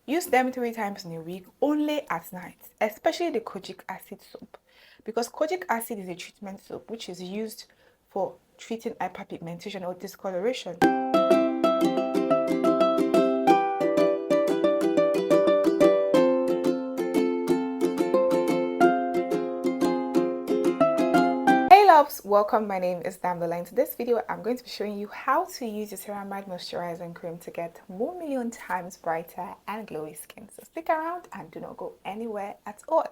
Use them 3 times in a week, only at night, especially the Kojic Acid Soap. Because Kojic Acid is a treatment soap which is used for treating hyperpigmentation or discoloration. Hey loves, welcome. My name is Disaar. In this video, I'm going to be showing you how to use the Ceramide Moisturizing Cream to get 1,000,000 times brighter and glowy skin. So stick around and do not go anywhere at all.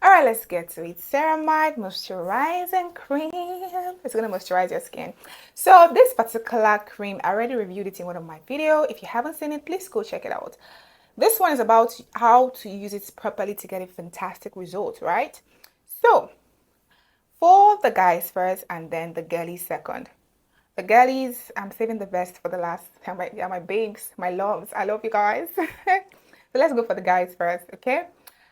Alright, let's get to it. Ceramide Moisturizing Cream. It's going to moisturize your skin. So this particular cream, I already reviewed it in one of my videos. If you haven't seen it, please go check it out. This one is about how to use it properly to get a fantastic result, right? So for the guys first and then the girlies second. The girlies, I'm saving the best for the last. They're my babes, my loves. I love you guys. So let's go for the guys first, okay?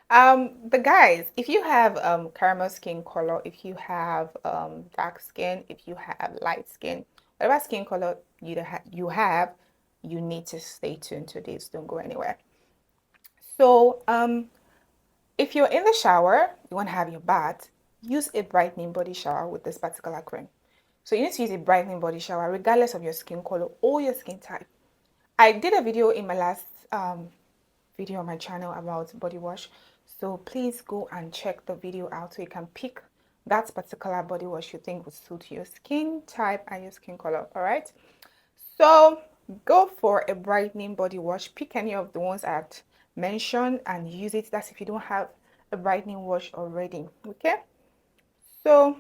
The guys, if you have caramel skin color, if you have dark skin, if you have light skin, whatever skin color you have, you need to stay tuned to this. Don't go anywhere. So if you're in the shower, you want to have your bath, use a brightening body shower with this particular cream. So you need to use a brightening body shower regardless of your skin color or your skin type. I did a video in my last video on my channel about body wash. So please go and check the video out so you can pick that particular body wash you think would suit your skin type and your skin color. All right. So go for a brightening body wash. Pick any of the ones I've mentioned and use it. That's if you don't have a brightening wash already. Okay. So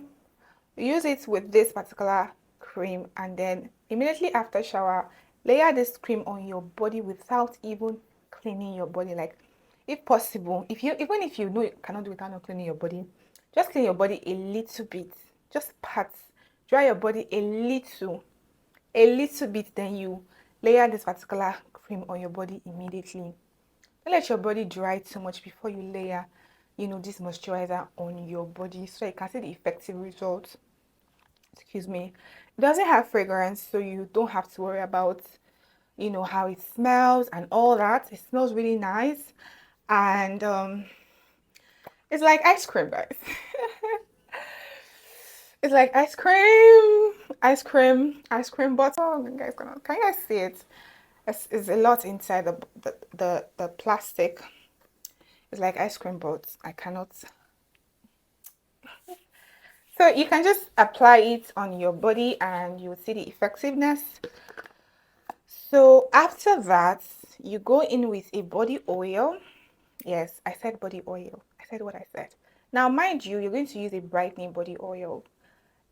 use it with this particular cream and then immediately after shower, layer this cream on your body without even cleaning your body. Like if possible, even if you know you cannot do it without not cleaning your body, just clean your body a little bit, just parts, dry your body a little bit, then you layer this particular cream on your body immediately. Don't let your body dry too much before you layer this moisturizer on your body so you can see the effective results. Excuse me. It doesn't have fragrance, so you don't have to worry about how it smells and all that. It smells really nice, and it's like ice cream, guys. It's like ice cream bottle. You guys, can you guys see it? It's a lot inside the plastic. It's like ice cream boats. I cannot. So you can just apply it on your body and you will see the effectiveness. So after that, you go in with a body oil. Yes, I said body oil. I said what I said. Now, mind you, you're going to use a brightening body oil.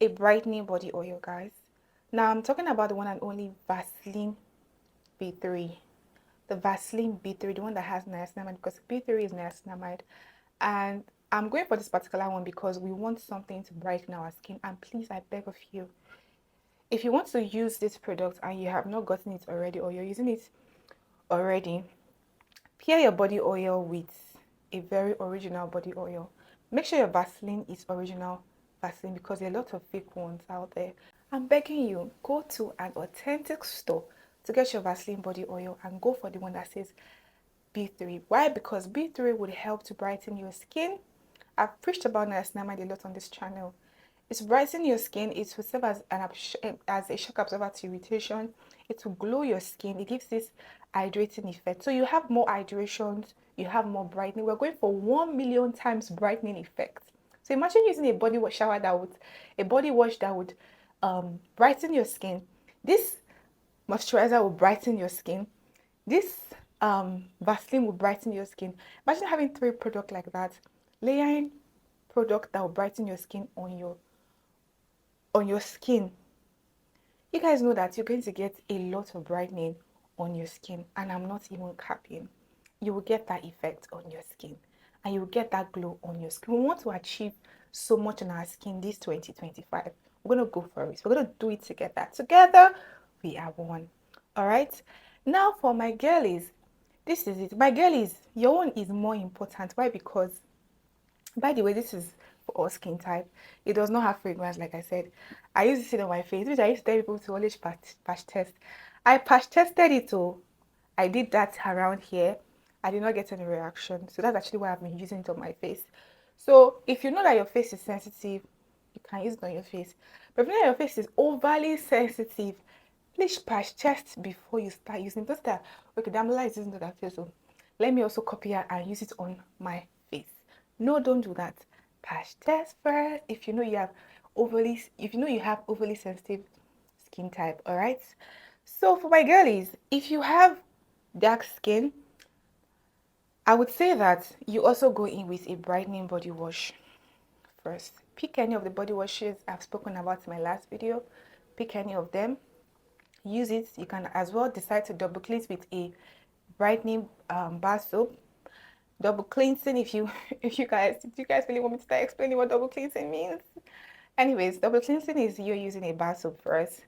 A brightening body oil, guys. Now, I'm talking about the one and only Vaseline B3. The Vaseline B3, the one that has niacinamide, because B3 is niacinamide. And I'm going for this particular one because we want something to brighten our skin. And please, I beg of you, if you want to use this product and you have not gotten it already or you're using it already, pair your body oil with a very original body oil. Make sure your Vaseline is original Vaseline because there are a lot of fake ones out there. I'm begging you, go to an authentic store to get your Vaseline body oil and go for the one that says B3. Why? Because B3 would help to brighten your skin. I've preached about niacinamide a lot on this channel. It's brightening your skin. It will serve as a shock absorber to irritation. It will glow your skin. It gives this hydrating effect. So you have more hydrations. You have more brightening. We're going for 1,000,000 times brightening effect. So imagine using a body wash that would brighten your skin. This moisturizer will brighten your skin. This Vaseline will brighten your skin. Imagine having 3 products like that. Layering product that will brighten your skin on your skin. You guys know that you're going to get a lot of brightening on your skin, and I'm not even capping. You will get that effect on your skin and you will get that glow on your skin. We want to achieve so much on our skin this 2025. We're going to go for it. We're going to do it together. Together, we are one. All right. Now for my girlies, this is it. My girlies, your one is more important. Why? Because, by the way, this is for all skin type. It does not have fragrance, like I said. I used to see it on my face, which I used to tell people to always patch test. I patch tested it too. I did that around here. I did not get any reaction. So that's actually why I've been using it on my face. So if you know that your face is sensitive, you can use it on your face. But if you know your face is overly sensitive, please patch chest before you start using it. Just that, okay, Damla is using that face, so let me also copy it and use it on my face. No, don't do that. Patch test first. If you know you have overly sensitive skin type, all right. So for my girlies, if you have dark skin, I would say that you also go in with a brightening body wash first. Pick any of the body washes I've spoken about in my last video. Pick any of them. Use it. You can as well decide to double cleanse with a brightening bar soap. Double cleansing, if you guys really want me to start explaining what double cleansing means. Anyways, double cleansing is you're using a bar soap first,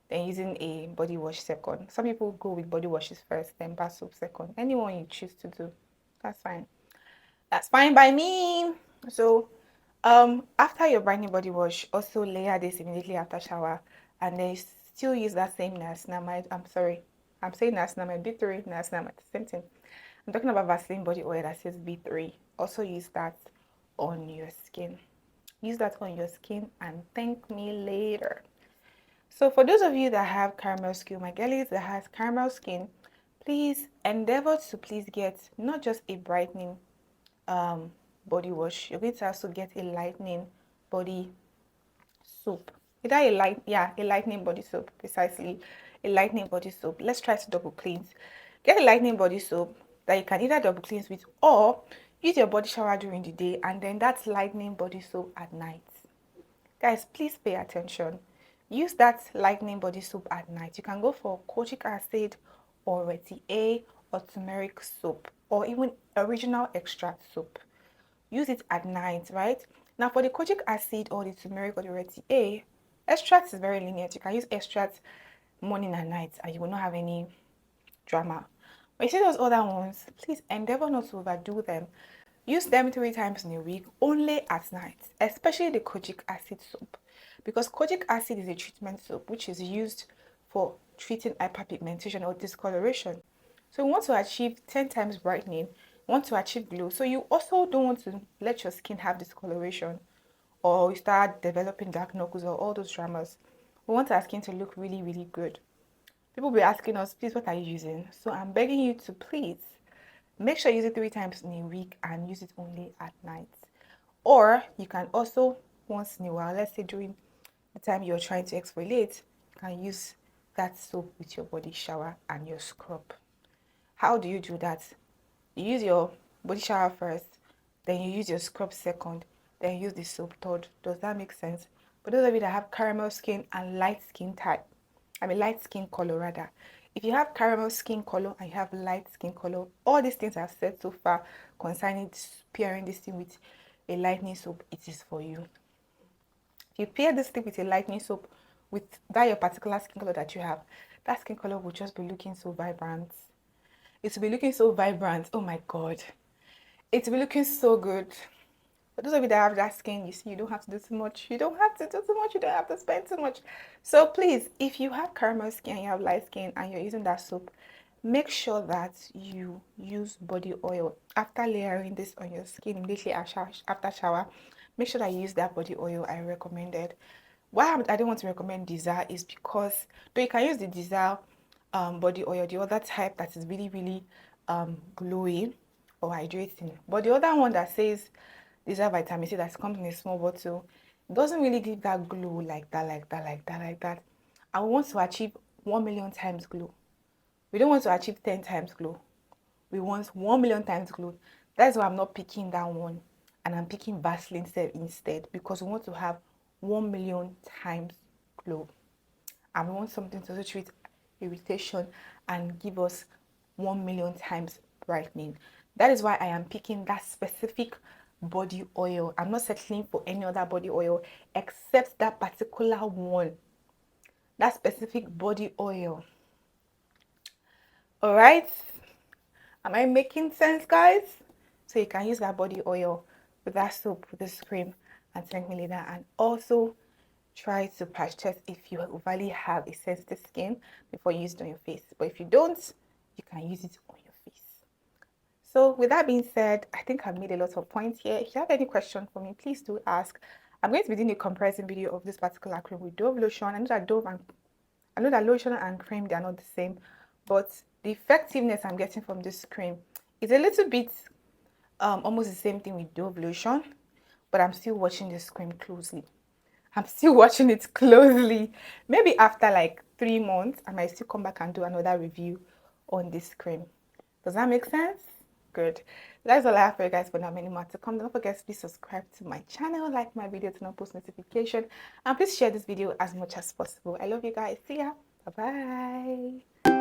then using a body wash second. Some people go with body washes first, then bar soap second. Anyone you choose to do, that's fine. That's fine by me. So after your brightening body wash, also layer this immediately after shower, and then still use that same niacinamide. I'm sorry, I'm saying niacinamide, B3 niacinamide, same thing. I'm talking about Vaseline body oil that says B3. Also use that on your skin. Use that on your skin and thank me later. So for those of you that have caramel skin, my girlies that has caramel skin, please endeavor to please get not just a brightening body wash. You're going to also get a lightening body soap. Either a lightening body soap, precisely, a lightening body soap. Let's try to double cleanse. Get a lightening body soap that you can either double cleanse with or use your body shower during the day and then that's lightening body soap at night. Guys, please pay attention. Use that lightening body soap at night. You can go for Kojic Acid or rejuvenate or turmeric soap or even original extract soap. Use it at night, right? Now for the kojic acid or the turmeric or the retin-A, extract is very lenient. You can use extract morning and night and you will not have any drama. But you see those other ones, please endeavor not to overdo them. Use them 3 times in a week, only at night, especially the kojic acid soap. Because kojic acid is a treatment soap which is used for treating hyperpigmentation or discoloration. So you want to achieve 10 times brightening, you want to achieve glow. So you also don't want to let your skin have discoloration or you start developing dark knuckles or all those dramas. We want our skin to look really, really good. People will be asking us, please, what are you using? So I'm begging you to please make sure you use it 3 times in a week and use it only at night. Or you can also, once in a while, let's say during the time you're trying to exfoliate, you can use that soap with your body shower and your scrub. How do you do that? You use your body shower first, then you use your scrub second, then you use the soap third. Does that make sense? For those of you that have caramel skin and light skin type, light skin color rather. If you have caramel skin color and you have light skin color, all these things I've said so far concerning pairing this thing with a lightening soap, it is for you. If you pair this thing with a lightening soap with that your particular skin color that you have, that skin color will just be looking so vibrant. It will be looking so vibrant. Oh my god. It will be looking so good. For those of you that have that skin, you see, you don't have to do too much. You don't have to do too much. You don't have to spend too much. So please, if you have caramel skin and you have light skin and you're using that soap, make sure that you use body oil. After layering this on your skin immediately after shower, make sure that you use that body oil I recommended. Why I don't want to recommend Disaar is because, though you can use the Disaar body oil, the other type that is really, really glowy or hydrating. But the other one that says Disaar vitamin C that comes in a small bottle doesn't really give that glow like that. And we want to achieve 1 million times glow. We don't want to achieve 10 times glow. We want 1 million times glow. That's why I'm not picking that one. And I'm picking Vaseline instead because we want to have 1 million times glow. And we want something to treat irritation and give us 1 million times brightening. That is why I am picking that specific body oil. I'm not settling for any other body oil except that particular one. That specific body oil. Alright? Am I making sense, guys? So you can use that body oil with that soap, with this cream, and thank me later. And also try to patch test if you overly have a sensitive skin before you use it on your face. But if you don't, you can use it on your face. So with that being said, I think I've made a lot of points here. If you have any question for me, please do ask. I'm going to be doing a comparison video of this particular cream with Dove lotion. I know that lotion and cream, they are not the same, but the effectiveness I'm getting from this cream is a little bit almost the same thing with Dove lotion, but I'm still watching this cream closely. I'm still watching it closely. Maybe after like 3 months, I might still come back and do another review on this cream. Does that make sense? Good. That's all I have for you guys for now. Many more to come. Don't forget to please subscribe to my channel, like my video to not post notification, and please share this video as much as possible. I love you guys. See ya. Bye bye.